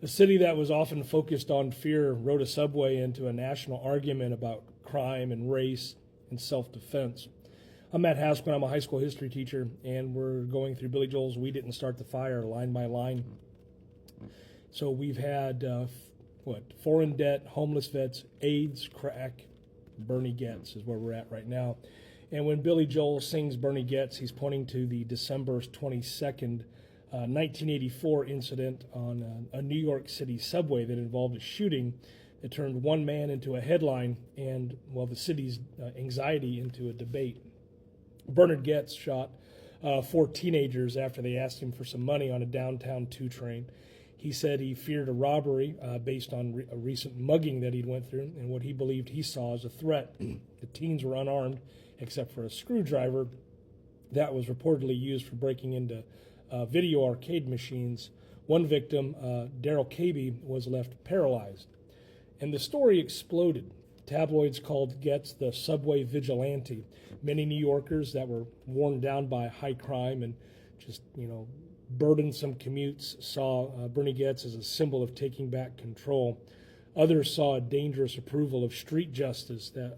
A city that was often focused on fear rode a subway into a national argument about crime and race and self-defense. I'm Matt Haskman. I'm a high school history teacher, and we're going through Billy Joel's We Didn't Start the Fire, line by line. So we've had, foreign debt, homeless vets, AIDS, crack, Bernie Goetz is where we're at right now. And when Billy Joel sings Bernie Goetz, he's pointing to the December 22nd, 1984 incident on a New York City subway that involved a shooting that turned one man into a headline and, the city's anxiety into a debate. Bernard Goetz shot 4 teenagers after they asked him for some money on a downtown 2 train. He said he feared a robbery based on a recent mugging that he'd went through and what he believed he saw as a threat. The teens were unarmed except for a screwdriver that was reportedly used for breaking into video arcade machines. One victim, Daryl Cabey, was left paralyzed. And the story exploded. Tabloids called Goetz the subway vigilante. Many New Yorkers that were worn down by high crime and just, burdensome commutes saw Bernie Goetz as a symbol of taking back control. Others saw a dangerous approval of street justice, that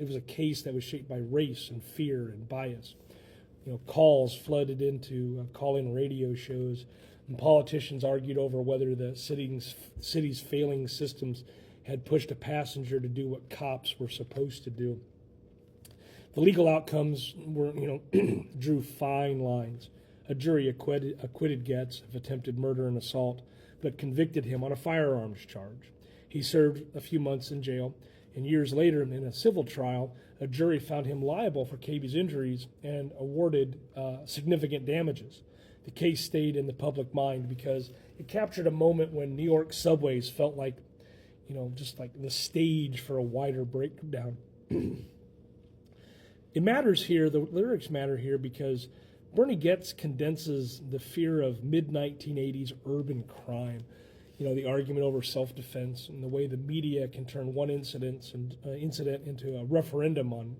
it was a case that was shaped by race and fear and bias. Calls flooded into call-in radio shows, and politicians argued over whether the city's failing systems had pushed a passenger to do what cops were supposed to do. The legal outcomes were, drew fine lines. A jury acquitted Goetz of attempted murder and assault, but convicted him on a firearms charge. He served a few months in jail, and years later, in a civil trial, a jury found him liable for Cabey's injuries and awarded significant damages. The case stayed in the public mind because it captured a moment when New York subways felt like, just like the stage for a wider breakdown. It matters here, the lyrics matter here, because Bernie Goetz condenses the fear of mid-1980s urban crime, the argument over self-defense and the way the media can turn one incident into a referendum on,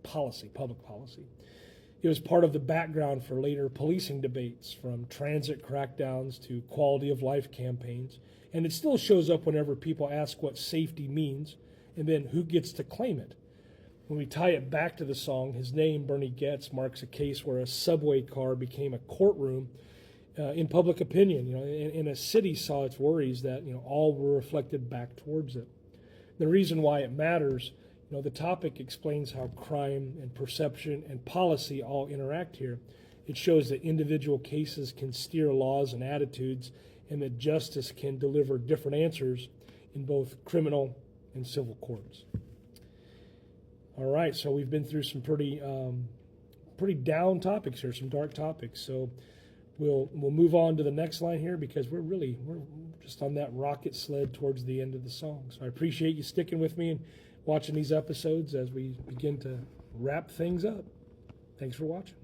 public policy. It was part of the background for later policing debates, from transit crackdowns to quality of life campaigns, and it still shows up whenever people ask what safety means and then who gets to claim it. When we tie it back to the song, his name, Bernie Goetz, marks a case where a subway car became a courtroom in public opinion, and a city saw its worries that, all were reflected back towards it. The reason why it matters, the topic explains how crime and perception and policy all interact here. It shows that individual cases can steer laws and attitudes, and that justice can deliver different answers in both criminal and civil courts. All right, so we've been through some pretty down topics here, some dark topics. So we'll move on to the next line here, because we're just on that rocket sled towards the end of the song. So I appreciate you sticking with me and watching these episodes as we begin to wrap things up. Thanks for watching.